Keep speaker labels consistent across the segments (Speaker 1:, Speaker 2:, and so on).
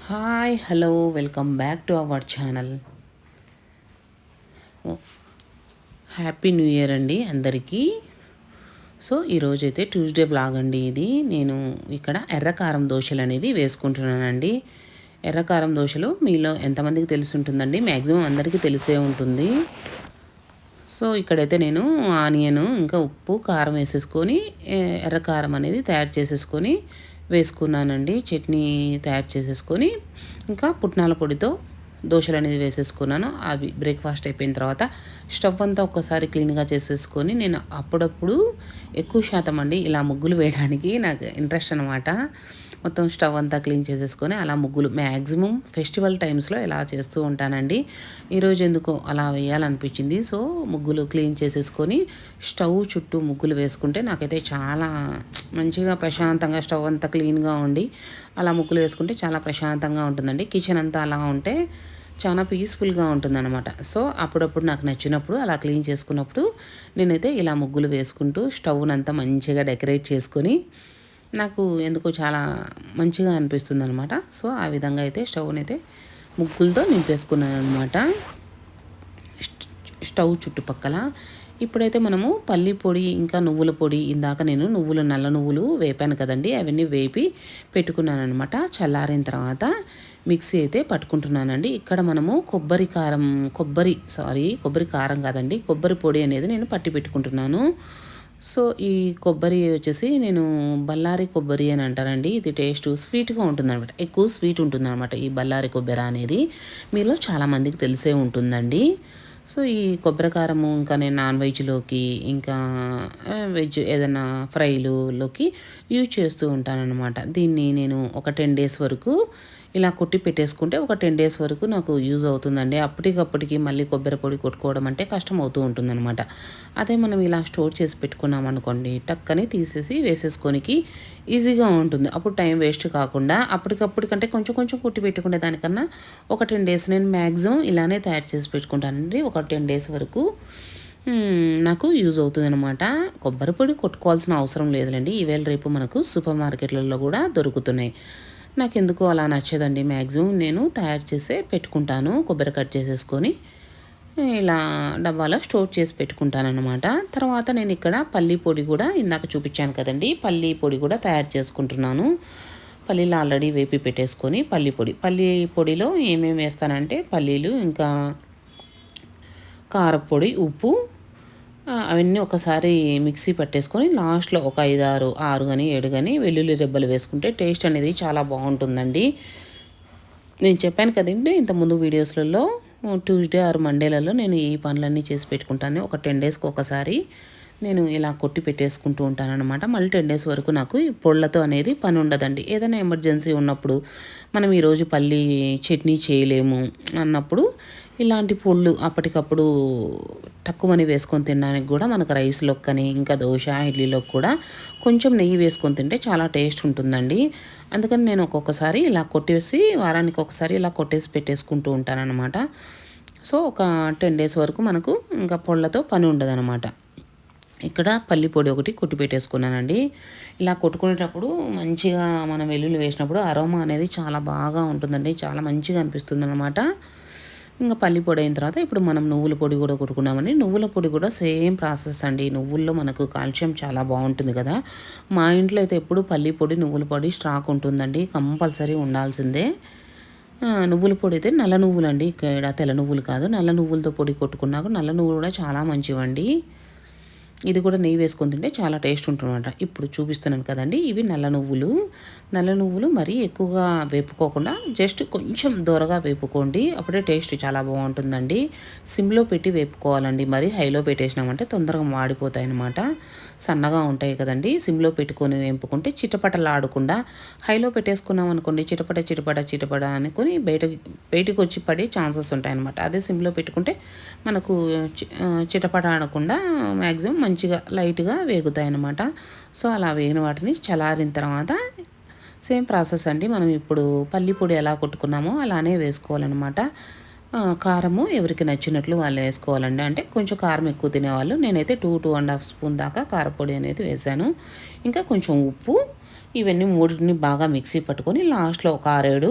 Speaker 1: Hi hello welcome back to our channel. Happy new year అండి అందరికీ. So ఈరోజైతే Tuesday blog అండి ఇది. నేను ఇక్కడ ఎర్రకారం దోశలు అనేది వేసుకుంటున్నానండి. ఎర్రకారం దోశలు మీలో ఎంతమందికి తెలిసి ఉంటుందండి? మ్యాక్సిమం అందరికీ తెలిసే ఉంటుంది. సో ఇక్కడైతే నేను ఆనియన్ ఇంకా ఉప్పు కారం వేసేసుకొని ఎర్రకారం అనేది తయారు చేసేసుకొని వేసుకున్నానండి. చట్నీ తయారు చేసేసుకొని ఇంకా పుట్నాల పొడితో దోశలు అనేది వేసేసుకున్నాను. అవి బ్రేక్ఫాస్ట్ అయిపోయిన తర్వాత స్టవ్ అంతా ఒక్కసారి క్లీన్గా చేసేసుకొని నేను అప్పుడప్పుడు ఎక్కువ శాతం అండి ఇలా ముగ్గులు వేయడానికి నాకు ఇంట్రెస్ట్ అనమాట. మొత్తం స్టవ్ అంతా క్లీన్ చేసేసుకొని అలా ముగ్గులు మ్యాక్సిమం ఫెస్టివల్ టైమ్స్లో ఇలా చేస్తూ ఉంటానండి. ఈరోజు ఎందుకో అలా వేయాలనిపించింది. సో ముగ్గులు క్లీన్ చేసేసుకొని స్టవ్ చుట్టూ ముగ్గులు వేసుకుంటే నాకైతే చాలా మంచిగా ప్రశాంతంగా స్టవ్ అంతా క్లీన్గా ఉండి అలా ముగ్గులు వేసుకుంటే చాలా ప్రశాంతంగా ఉంటుందండి. కిచెన్ అంతా అలా ఉంటే చాలా పీస్ఫుల్గా ఉంటుందన్నమాట. సో అప్పుడప్పుడు నాకు నచ్చినప్పుడు అలా క్లీన్ చేసుకున్నప్పుడు నేనైతే ఇలా ముగ్గులు వేసుకుంటూ స్టవ్నంతా మంచిగా డెకరేట్ చేసుకొని నాకు ఎందుకో చాలా మంచిగా అనిపిస్తుంది అనమాట. సో ఆ విధంగా అయితే స్టవ్ని అయితే ముగ్గులతో నింపేసుకున్నాను అనమాట స్టవ్ చుట్టుపక్కల. ఇప్పుడైతే మనము పల్లి పొడి ఇంకా నువ్వుల పొడి, ఇందాక నేను నల్ల నువ్వులు వేపాను కదండి, అవన్నీ వేపి పెట్టుకున్నాను అనమాట. చల్లారిన తర్వాత మిక్సీ అయితే పట్టుకుంటున్నానండి. ఇక్కడ మనము కొబ్బరి కారం కాదండి, కొబ్బరి పొడి అనేది నేను పట్టి పెట్టుకుంటున్నాను. సో ఈ కొబ్బరి వచ్చేసి నేను బళ్ళారి కొబ్బరి అని అంటారండి. ఇది టేస్ట్ స్వీట్గా ఉంటుందన్నమాట, ఎక్కువ స్వీట్ ఉంటుందన్నమాట ఈ బళ్ళారి కొబ్బరి అనేది. మీలో చాలామందికి తెలిసే ఉంటుందండి. సో ఈ కొబ్బరి కారము ఇంకా నేను నాన్ వెజ్లోకి ఇంకా వెజ్ ఏదైనా ఫ్రైలులోకి యూజ్ చేస్తూ ఉంటానన్నమాట. దీన్ని నేను ఒక 10 days వరకు ఇలా కొట్టి పెట్టేసుకుంటే ఒక 10 days వరకు నాకు యూజ్ అవుతుందండి. అప్పటికప్పటికి మళ్ళీ కొబ్బరి పొడి కొట్టుకోవడం అంటే కష్టం అవుతూ ఉంటుందన్నమాట. అదే మనం ఇలా స్టోర్ చేసి పెట్టుకున్నాం అనుకోండి, టక్కని తీసేసి వేసేసుకోనికి ఈజీగా ఉంటుంది. అప్పుడు టైం వేస్ట్ కాకుండా అప్పటికప్పటికంటే కొంచెం కొంచెం కొట్టి పెట్టుకునే దానికన్నా ఒక 10 days నేను మ్యాక్సిమం ఇలానే తయారు చేసి పెట్టుకుంటానండి. ఒక 10 days వరకు నాకు యూజ్ అవుతుంది అనమాట. కొబ్బరి పొడి కొట్టుకోవాల్సిన అవసరం లేదులేండి. ఈవేళ రేపు మనకు సూపర్ మార్కెట్లలో కూడా దొరుకుతున్నాయి. నాకు ఎందుకో అలా నచ్చదండి. మ్యాక్సిమం నేను తయారు చేసే పెట్టుకుంటాను. కొబ్బరి కట్ చేసేసుకొని ఇలా డబ్బాలో స్టోర్ చేసి పెట్టుకుంటాను అనమాట. తర్వాత నేను ఇక్కడ పల్లీ పొడి కూడా ఇందాక చూపించాను కదండి, పల్లీ పొడి కూడా తయారు చేసుకుంటున్నాను. పల్లీలు ఆల్రెడీ వేపి పెట్టేసుకొని పల్లీ పొడిలో ఏమేమి వేస్తానంటే పల్లీలు ఇంకా కారపొడి, ఉప్పు, అవన్నీ ఒకసారి మిక్సీ పట్టేసుకొని లాస్ట్లో ఒక 6 కానీ 7 కానీ వెల్లుల్లి రెబ్బలు వేసుకుంటే టేస్ట్ అనేది చాలా బాగుంటుందండి. నేను చెప్పాను కదండి ఇంతకుముందు వీడియోస్లలో, ట్యూస్డే ఆర్ మండేలలో నేను ఈ పనులన్నీ చేసి పెట్టుకుంటాను. ఒక 10 daysకి ఒకసారి నేను ఇలా కొట్టి పెట్టేసుకుంటూ ఉంటానన్నమాట. మళ్ళీ 10 days వరకు నాకు ఈ పొళ్ళతో అనేది పని ఉండదండి. ఏదైనా ఎమర్జెన్సీ ఉన్నప్పుడు మనం ఈరోజు పల్లి చట్నీ చేయలేము అన్నప్పుడు ఇలాంటి పొళ్ళు అప్పటికప్పుడు తక్కువని వేసుకొని తినడానికి కూడా మనకు రైస్లోకి కానీ ఇంకా దోశ ఇడ్లీలోకి కూడా కొంచెం నెయ్యి వేసుకొని తింటే చాలా టేస్ట్ ఉంటుందండి. అందుకని నేను ఒక్కొక్కసారి ఇలా కొట్టేసి వారానికి ఒకసారి ఇలా కొట్టేసి పెట్టేసుకుంటూ ఉంటానన్నమాట. సో ఒక 10 days వరకు మనకు ఇంకా పొళ్ళతో పని ఉండదన్నమాట. ఇక్కడ పల్లి పొడి ఒకటి కొట్టి పెట్టేసుకున్నానండి. ఇలా కొట్టుకునేటప్పుడు మంచిగా మనం వెల్లుల్లి వేసినప్పుడు అరోమా అనేది చాలా బాగా ఉంటుందండి, చాలా మంచిగా అనిపిస్తుంది అనమాట. ఇంకా పల్లి పొడి అయిన తర్వాత ఇప్పుడు మనం నువ్వుల పొడి కూడా కొట్టుకున్నామని, నువ్వుల పొడి కూడా సేమ్ ప్రాసెస్ అండి. నువ్వుల్లో మనకు కాల్షియం చాలా బాగుంటుంది కదా. మా ఇంట్లో అయితే ఎప్పుడు పల్లి పొడి నువ్వుల పొడి స్టాక్ ఉంటుందండి, కంపల్సరీ ఉండాల్సిందే. నువ్వుల పొడి అయితే నల్ల నువ్వులు అండి, ఇక్కడ తెల్ల నువ్వులు కాదు, నల్ల నువ్వులతో పొడి కొట్టుకున్నాక నల్ల నువ్వులు కూడా చాలా మంచివండి. ఇది కూడా నెయ్యి వేసుకొని తింటే చాలా టేస్ట్ ఉంటుందన్నమాట. ఇప్పుడు చూపిస్తున్నాను కదండి, ఇవి నల్ల నువ్వులు మరీ ఎక్కువగా వేపుకోకుండా జస్ట్ కొంచెం దూరగా వేపుకోండి, అప్పుడే టేస్ట్ చాలా బాగుంటుందండి. సిమ్లో పెట్టి వేపుకోవాలండి, మరి హైలో పెట్టేసినామంటే తొందరగా మాడిపోతాయి అన్నమాట. సన్నగా ఉంటాయి కదండి, సిమ్లో పెట్టుకొని వేపుకుంటే చిటపటలాడకుండా, హైలో పెట్టేసుకున్నాం అనుకోండి చిటపట అనుకొని బయటకు వచ్చి పడే ఛాన్సెస్ ఉంటాయి అన్నమాట. అదే సిమ్లో పెట్టుకుంటే మనకు చిటపట ఆడకుండా మ్యాక్సిమం మంచిగా లైట్గా వేగుతాయి అన్నమాట. సో అలా వేగిన వాటిని చల్లారిన తర్వాత సేమ్ ప్రాసెస్ అండి. మనం ఇప్పుడు పల్లి పొడి ఎలా కొట్టుకున్నామో అలానే వేసుకోవాలన్నమాట. కారము ఎవరికి నచ్చినట్లు వాళ్ళు వేసుకోవాలండి. అంటే కొంచెం కారం ఎక్కువ తినేవాళ్ళు, నేనైతే 2.5 స్పూన్ దాకా కారపొడి అనేది వేసాను. ఇంకా కొంచెం ఉప్పు, ఇవన్నీ మూడింటిని బాగా మిక్సీ పట్టుకొని లాస్ట్లో ఒక 6-7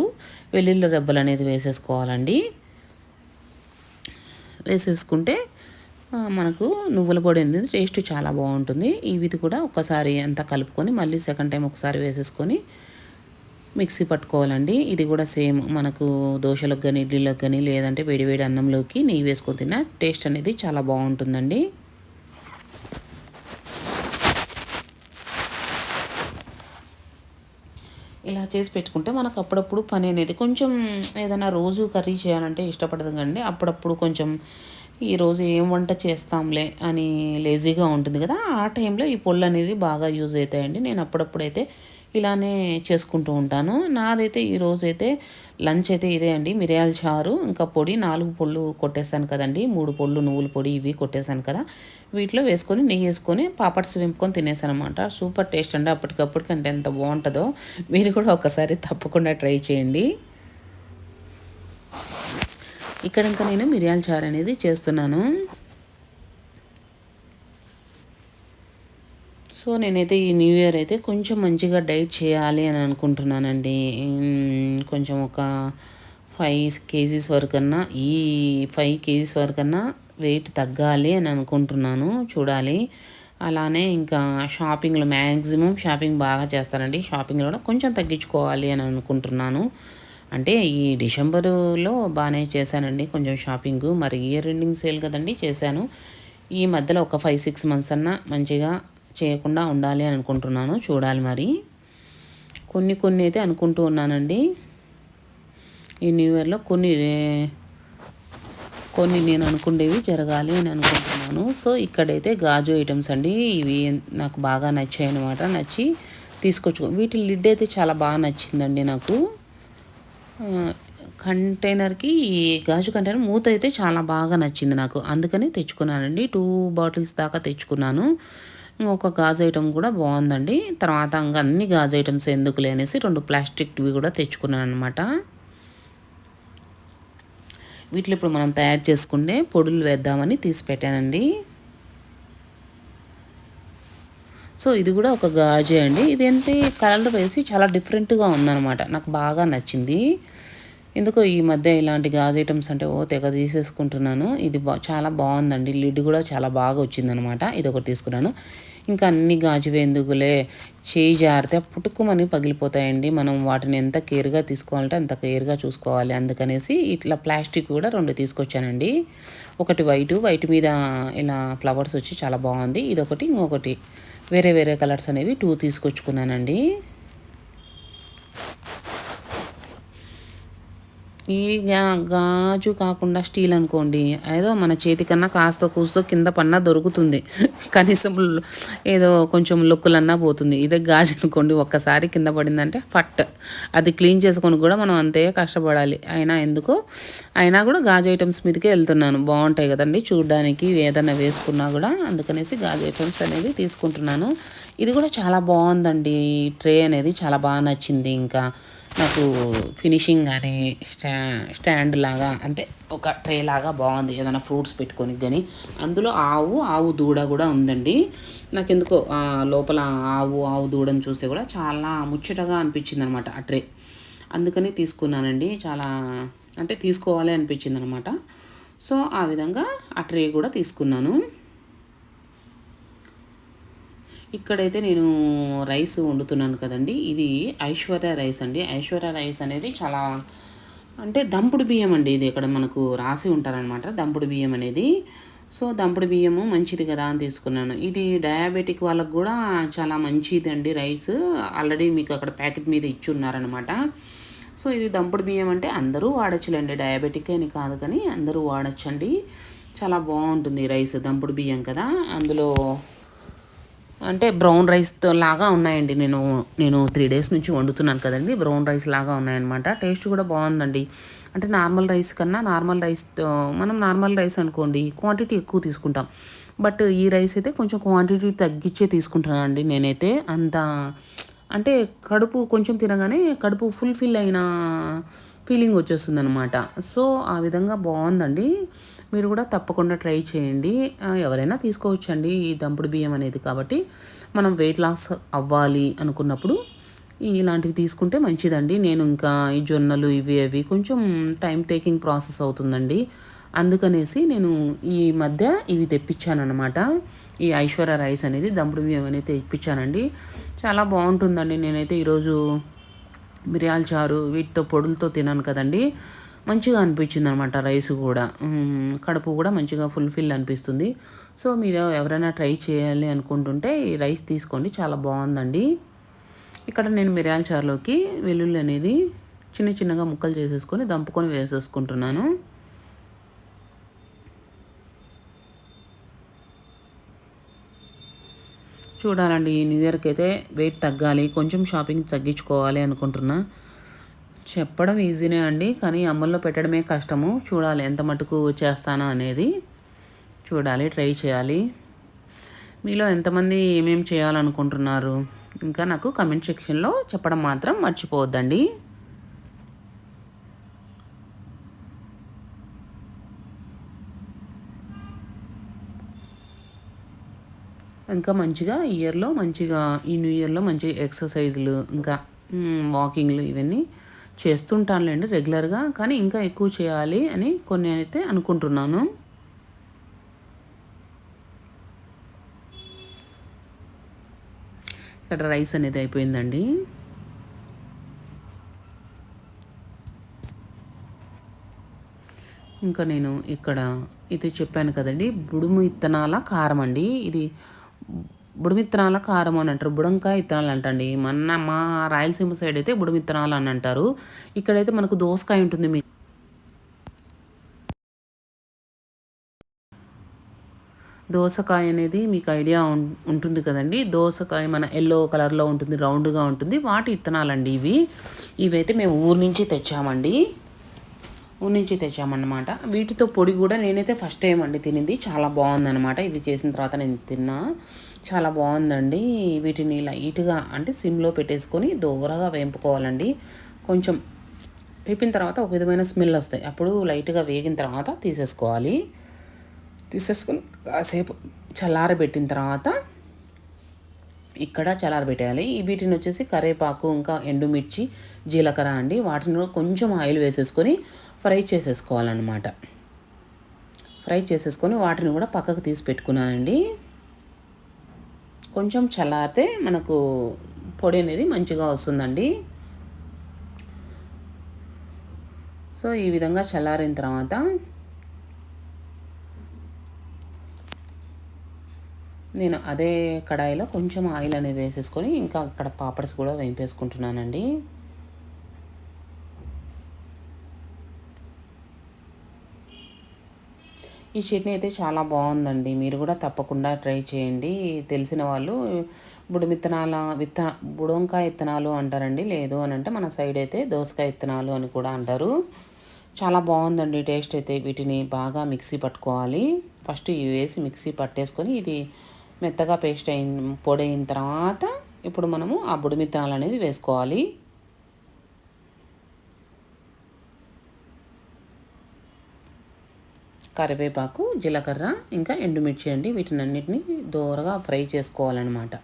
Speaker 1: వెల్లుల్లి రెబ్బలు అనేది వేసేసుకోవాలండి. వేసేసుకుంటే మనకు నువ్వుల పొడి అనేది టేస్ట్ చాలా బాగుంటుంది. ఇవి కూడా ఒకసారి అంతా కలుపుకొని మళ్ళీ సెకండ్ టైం ఒకసారి వేసేసుకొని మిక్సీ పట్టుకోవాలండి. ఇది కూడా సేమ్ మనకు దోశలకు కానీ ఇడ్లీలకు కానీ లేదంటే వేడివేడి అన్నంలోకి నెయ్యి వేసుకొని తిన్న టేస్ట్ అనేది చాలా బాగుంటుందండి. ఇలా చేసి పెట్టుకుంటే మనకు అప్పుడప్పుడు పని అనేది కొంచెం ఏదైనా రోజు కర్రీ చేయాలంటే ఇష్టపడదు కండి. అప్పుడప్పుడు కొంచెం ఈరోజు ఏం వంట చేస్తాంలే అని లేజీగా ఉంటుంది కదా, ఆ టైంలో ఈ పొళ్ళు అనేది బాగా యూజ్ అవుతాయండి. నేను అప్పుడప్పుడైతే ఇలానే చేసుకుంటూ ఉంటాను. నాదైతే ఈరోజైతే లంచ్ అయితే ఇదే అండి, మిరియాల చారు ఇంకా పొడి 4 పొళ్ళు కొట్టేసాను కదండి, 3 పొళ్ళు నువ్వుల పొడి ఇవి కొట్టేసాను కదా, వీటిలో వేసుకొని నెయ్యి వేసుకొని పాపడ్స్ వెంపుకొని తినేసాను అనమాట. సూపర్ టేస్ట్ అండి, అప్పటికప్పటికంటే ఎంత బాగుంటుందో. మీరు కూడా ఒకసారి తప్పకుండా ట్రై చేయండి. ఇక్కడ ఇంకా నేను మిరియాల చారు అనేది చేస్తున్నాను. సో నేనైతే ఈ న్యూ ఇయర్ అయితే కొంచెం మంచిగా డైట్ చేయాలి అని అనుకుంటున్నానండి. కొంచెం ఒక 5 కేజీస్ వరకన్నా, ఈ 5 కేజీస్ వరకన్నా వెయిట్ తగ్గాలి అని అనుకుంటున్నాను. చూడాలి. అలానే ఇంకా షాపింగ్లో మ్యాక్సిమం షాపింగ్ బాగా చేస్తానండి. షాపింగ్లో కూడా కొంచెం తగ్గించుకోవాలి అని అనుకుంటున్నాను. అంటే ఈ డిసెంబరులో బాగానే చేశానండి కొంచెం షాపింగు. మరి ఇయర్ ఎండింగ్ సేల్ కదండి చేశాను. ఈ మధ్యలో ఒక 5-6 మంత్స్ అన్నా మంచిగా చేయకుండా ఉండాలి అని అనుకుంటున్నాను. చూడాలి మరి. కొన్ని అయితే అనుకుంటూ ఉన్నానండి. ఈ న్యూ ఇయర్లో కొన్ని నేను అనుకునేవి జరగాలి అని అనుకుంటున్నాను. సో ఇక్కడైతే గాజు ఐటమ్స్ అండి, ఇవి నాకు బాగా నచ్చాయి అనమాట. నచ్చి వీటి లిడ్ అయితే చాలా బాగా నచ్చిందండి నాకు. కంటైనర్కి గాజు కంటైనర్ మూత అయితే చాలా బాగా నచ్చింది నాకు, అందుకని తెచ్చుకున్నానండి. 2 బాటిల్స్ దాకా తెచ్చుకున్నాను. ఒక గాజు ఐటమ్ కూడా బాగుందండి. తర్వాత ఇంకా అన్ని గాజు ఐటమ్స్ ఎందుకులే అనేసి 2 ప్లాస్టిక్వి కూడా తెచ్చుకున్నాను అనమాట. వీటిలో ఇప్పుడు మనం తయారు చేసుకుంటే పొడులు వేద్దామని తీసి పెట్టానండి. సో ఇది కూడా ఒక గాజే అండి. ఇదేంటి కలర్ వేసి చాలా డిఫరెంట్గా ఉందన్నమాట, నాకు బాగా నచ్చింది. ఎందుకో ఈ మధ్య ఇలాంటి గాజు ఐటమ్స్ అంటే తెగ తీసేసుకుంటున్నాను. ఇది చాలా బాగుందండి, లిడ్ కూడా చాలా బాగా వచ్చిందనమాట. ఇది ఒకటి తీసుకున్నాను. ఇంకా అన్ని గాజువే ఎందుకులే, చేయి జారితే పుట్టుకుమని పగిలిపోతాయండి. మనం వాటిని ఎంత కేర్గా తీసుకోవాలంటే అంత కేర్గా చూసుకోవాలి. అందుకనేసి ఇట్లా ప్లాస్టిక్ కూడా 2 తీసుకొచ్చానండి. ఒకటి వైట్ మీద ఇలా ఫ్లవర్స్ వచ్చి చాలా బాగుంది. ఇదొకటి, ఇంకొకటి వేరే కలర్స్ అనేవి 2 తీసుకొచ్చుకున్నానండి. ఈ గాజు కాకుండా స్టీల్ అనుకోండి, ఏదో మన చేతికన్నా కాస్త కూస్తో కింద పన్నా దొరుకుతుంది, కనీసం ఏదో కొంచెం లుక్కులన్నా పోతుంది. ఇదే గాజు అనుకోండి, ఒక్కసారి కింద పడిందంటే అది క్లీన్ చేసుకొని కూడా మనం అంతే కష్టపడాలి. అయినా కూడా గాజు ఐటమ్స్ మీదకే వెళ్తున్నాను. బాగుంటాయి కదండి చూడడానికి, ఏదైనా వేసుకున్నా కూడా. అందుకనేసి గాజు ఐటమ్స్ అనేది తీసుకుంటున్నాను. ఇది కూడా చాలా బాగుందండి, ట్రే అనేది చాలా బాగా నచ్చింది. ఇంకా నాకు ఫినిషింగ్ కానీ స్టాండ్ లాగా, అంటే ఒక ట్రే లాగా బాగుంది, ఏదైనా ఫ్రూట్స్ పెట్టుకొని కానీ. అందులో ఆవు దూడ కూడా ఉందండి. నాకు ఎందుకో లోపల ఆవు దూడని చూస్తే కూడా చాలా ముచ్చటగా అనిపించింది అనమాట ఆ ట్రే. అందుకని తీసుకున్నానండి. చాలా అంటే తీసుకోవాలి అనిపించింది అనమాట. సో ఆ విధంగా ఆ ట్రే కూడా తీసుకున్నాను. ఇక్కడైతే నేను రైస్ వండుతున్నాను కదండి, ఇది ఐశ్వర్య రైస్ అండి. ఐశ్వర్య రైస్ అనేది చాలా అంటే దంపుడు బియ్యం అండి. ఇది ఇక్కడ మనకు రాసి ఉంటారనమాట దంపుడు బియ్యం అనేది. సో దంపుడు బియ్యము మంచిది కదా అని తీసుకున్నాను. ఇది డయాబెటిక్ వాళ్ళకు కూడా చాలా మంచిది అండి రైస్. ఆల్రెడీ మీకు అక్కడ ప్యాకెట్ మీద ఇచ్చి ఉన్నారనమాట. సో ఇది దంపుడు బియ్యం అంటే అందరూ వాడచ్చులేండి, డయాబెటిక్ అని కాదు కానీ అందరూ వాడచ్చండి. చాలా బాగుంటుంది రైస్, దంపుడు బియ్యం కదా. అందులో అంటే బ్రౌన్ రైస్తో లాగా ఉన్నాయండి. నేను 3 days నుంచి వండుతున్నాను కదండి, బ్రౌన్ రైస్ లాగా ఉన్నాయన్నమాట. టేస్ట్ కూడా బాగుందండి. అంటే నార్మల్ రైస్ కన్నా, మనం నార్మల్ రైస్ అనుకోండి క్వాంటిటీ ఎక్కువ తీసుకుంటాం, బట్ ఈ రైస్ అయితే కొంచెం క్వాంటిటీ తగ్గించే తీసుకుంటానండి నేనైతే. అంటే కడుపు కొంచెం తినగానే కడుపు ఫుల్ఫిల్ అయిన ఫీలింగ్ వచ్చేస్తుంది అనమాట. సో ఆ విధంగా బాగుందండి. మీరు కూడా తప్పకుండా ట్రై చేయండి. ఎవరైనా తీసుకోవచ్చండి ఈ దంపుడు బియ్యం అనేది. కాబట్టి మనం వెయిట్ లాస్ అవ్వాలి అనుకున్నప్పుడు ఇలాంటివి తీసుకుంటే మంచిదండి. నేను ఇంకా ఈ జొన్నలు ఇవి అవి కొంచెం టైం టేకింగ్ ప్రాసెస్ అవుతుందండి. అందుకనేసి నేను ఈ మధ్య ఇవి తెప్పించాననమాట. ఈ ఐశ్వర్య రైస్ అనేది దంపుడు బియ్యం అనేది తెప్పించానండి. చాలా బాగుంటుందండి. నేనైతే ఈరోజు మిరియాల చారు వీటితో పొడులతో తినాను కదండి. మంచిగా అనిపించింది అనమాట రైస్ కూడా. కడుపు కూడా మంచిగా ఫుల్ఫిల్ అనిపిస్తుంది. సో మీరు ఎవరైనా ట్రై చేయాలి అనుకుంటుంటే ఈ రైస్ తీసుకోండి, చాలా బాగుందండి. ఇక్కడ నేను మిరియాల చారులోకి వెల్లుల్లి అనేది చిన్న చిన్నగా ముక్కలు చేసేసుకొని దంపుకొని వేసేసుకుంటున్నాను. చూడాలండి, ఈ న్యూ ఇయర్కి అయితే వెయిట్ తగ్గాలి, కొంచెం షాపింగ్ తగ్గించుకోవాలి అనుకుంటున్నా. చెప్పడం ఈజీనే అండి, కానీ అమల్లో పెట్టడమే కష్టము. చూడాలి ఎంత మటుకు చేస్తానో అనేది చూడాలి, ట్రై చేయాలి. మీలో ఎంతమంది ఏమేమి చేయాలనుకుంటున్నారు ఇంకా నాకు కమెంట్ సెక్షన్లో చెప్పడం మాత్రం మర్చిపోవద్దండి. ఇంకా మంచిగా ఇయర్లో మంచిగా ఈ న్యూ ఇయర్లో మంచిగా ఎక్సర్సైజ్లు ఇంకా వాకింగ్లు ఇవన్నీ చేస్తుంటానులేండి రెగ్యులర్గా, కానీ ఇంకా ఎక్కువ చేయాలి అని కొన్ని అయితే అనుకుంటున్నాను. ఇక్కడ రైస్ అనేది అయిపోయిందండి. ఇంకా నేను ఇక్కడ ఇది చెప్పాను కదండి, బుడుము ఇత్తనాల కారం అండి. ఇది బుడుమిత్తనాల కారం అని అంటారు, బుడంకాయ ఇత్తనాలు అంటండి. మా రాయలసీమ సైడ్ అయితే బుడుమిత్తనాలు అని అంటారు. ఇక్కడైతే మనకు దోసకాయ ఉంటుంది. దోసకాయ అనేది మీకు ఐడియా ఉంటుంది కదండి. దోసకాయ మన ఎల్లో కలర్లో ఉంటుంది, రౌండ్గా ఉంటుంది. వాటి ఇత్తనాలండి ఇవి. ఇవైతే మేము ఊరు నుంచి తెచ్చామండి, ఊరి నుంచి తెచ్చామన్నమాట. వీటితో పొడి కూడా నేనైతే ఫస్ట్ టైం అండి తినింది, చాలా బాగుందన్నమాట. ఇది చేసిన తర్వాత నేను తిన్నా, చాలా బాగుందండి. వీటిని లైట్గా అంటే సిమ్లో పెట్టేసుకొని దూరగా వేంపుకోవాలండి. కొంచెం వేపిన తర్వాత ఒక విధమైన స్మెల్ వస్తాయి, అప్పుడు లైట్గా వేగిన తర్వాత తీసేసుకొని కాసేపు చల్లారబెట్టిన తర్వాత ఇక్కడ చల్లారబెట్టేయాలి. వీటిని వచ్చేసి కరివేపాకు ఇంకా ఎండుమిర్చి జీలకర్ర అండి, వాటిని కొంచెం ఆయిల్ వేసేసుకొని ఫ్రై చేసేసుకోవాలన్నమాట. ఫ్రై చేసేసుకొని వాటిని కూడా పక్కకు తీసి పెట్టుకున్నానండి. కొంచెం చల్లారితే మనకు పొడి అనేది మంచిగా వస్తుందండి. సో ఈ విధంగా చల్లారిన తర్వాత నేను అదే కడాయిలో కొంచెం ఆయిల్ అనేది వేసేసుకొని ఇంకా అక్కడ పాపడ్స్ కూడా వేయింపేసుకుంటున్నానండి. ఈ చట్నీ అయితే చాలా బాగుందండి, మీరు కూడా తప్పకుండా ట్రై చేయండి. తెలిసిన వాళ్ళు బుడంకాయ ఇత్తనాలు అంటారండి, లేదు అని అంటే మన సైడ్ అయితే దోసకాయ ఇత్తనాలు అని కూడా అంటారు. చాలా బాగుందండి టేస్ట్ అయితే. వీటిని బాగా మిక్సీ పట్టుకోవాలి. ఫస్ట్ ఇవి వేసి మిక్సీ పట్టేసుకొని ఇది మెత్తగా పేస్ట్ పొడి అయిన తర్వాత ఇప్పుడు మనము ఆ బుడిమిత్తనాలు అనేది వేసుకోవాలి. కరివేపాకు, జీలకర్ర ఇంకా ఎండుమిర్చి అండి, వీటిని అన్నిటిని దూరగా ఫ్రై చేసుకోవాలన్నమాట.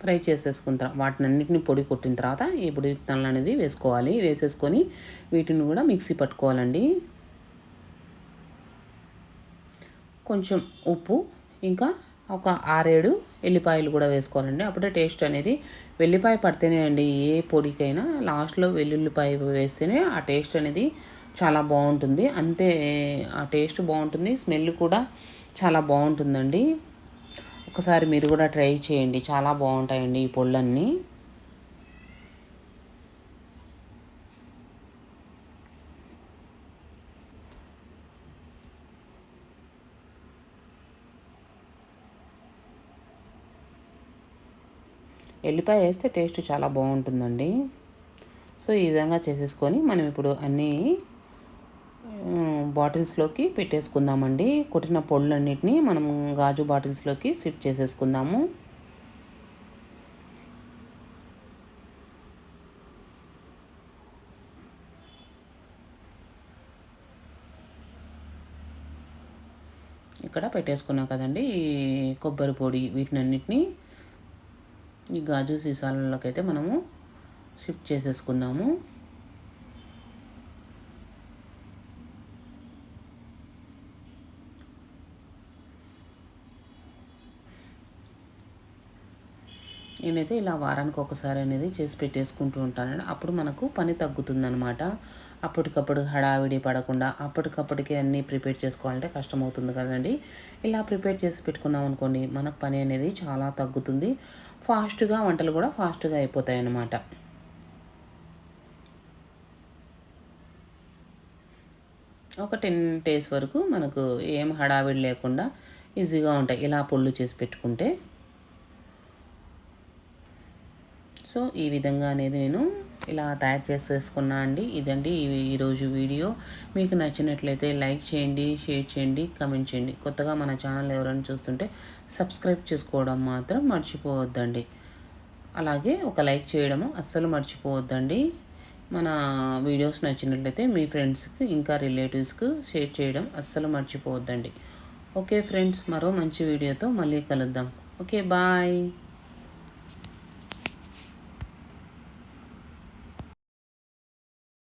Speaker 1: ఫ్రై చేసేసుకున్న తర్వాత వాటిని అన్నిటిని పొడి కొట్టిన తర్వాత ఈ పొడి విత్తనాలు అనేది వేసేసుకొని వీటిని కూడా మిక్సీ పట్టుకోవాలండి. కొంచెం ఉప్పు ఇంకా ఒక 6-7 ఎల్లిపాయలు కూడా వేసుకోవాలండి, అప్పుడే టేస్ట్ అనేది. వెల్లిపాయ పడితేనే అండి ఏ పొడికైనా లాస్ట్లో వెల్లుల్లిపాయ వేస్తేనే ఆ టేస్ట్ అనేది చాలా బాగుంటుంది. అంతే ఆ టేస్ట్ బాగుంటుంది, స్మెల్ కూడా చాలా బాగుంటుందండి. ఒకసారి మీరు కూడా ట్రై చేయండి, చాలా బాగుంటాయండి ఈ పొళ్ళన్నీ. ఎల్లిపాయ వేస్తే టేస్ట్ చాలా బాగుంటుందండి. సో ఈ విధంగా చేసేసుకొని మనం ఇప్పుడు అన్నీ బాటిల్స్లోకి పెట్టేసుకుందామండి. కొట్టిన పొళ్ళన్నిటిని మనం గాజు బాటిల్స్లోకి షిఫ్ట్ చేసేసుకుందాము. ఇక్కడ పెట్టేసుకున్నాం కదండి ఈ కొబ్బరి పొడి, వీటినన్నిటిని ఈ గాజు సీసాలలోకి అయితే మనము షిఫ్ట్ చేసేసుకుందాము. నేనైతే ఇలా వారానికి ఒకసారి అనేది చేసి పెట్టేసుకుంటూ ఉంటానండి. అప్పుడు మనకు పని తగ్గుతుందనమాట. అప్పటికప్పుడు హడావిడి పడకుండా అప్పటికప్పటికి అన్నీ ప్రిపేర్ చేసుకోవాలంటే కష్టమవుతుంది కదండి. ఇలా ప్రిపేర్ చేసి పెట్టుకున్నాం అనుకోండి, మనకు పని అనేది చాలా తగ్గుతుంది. ఫాస్ట్గా వంటలు కూడా ఫాస్ట్గా అయిపోతాయి అన్నమాట. ఒక 10 డేస్ వరకు మనకు ఏం హడావిడి లేకుండా ఈజీగా ఉంటాయి ఇలా పొళ్ళు చేసి పెట్టుకుంటే. సో ఈ విధంగా అనేది నేను ఇలా తయారు చేసేసుకున్నా అండి. ఇదండి ఈరోజు వీడియో. మీకు నచ్చినట్లయితే లైక్ చేయండి, షేర్ చేయండి, కమెంట్ చేయండి. కొత్తగా మన ఛానల్ ఎవరైనా చూస్తుంటే సబ్స్క్రైబ్ చేసుకోవడం మాత్రం మర్చిపోవద్దండి. అలాగే ఒక లైక్ చేయడము అస్సలు మర్చిపోవద్దండి. మన వీడియోస్ నచ్చినట్లయితే మీ ఫ్రెండ్స్కి ఇంకా రిలేటివ్స్కి షేర్ చేయడం అస్సలు మర్చిపోవద్దండి. ఓకే ఫ్రెండ్స్, మరో మంచి వీడియోతో మళ్ళీ కలుద్దాం. Okay bye.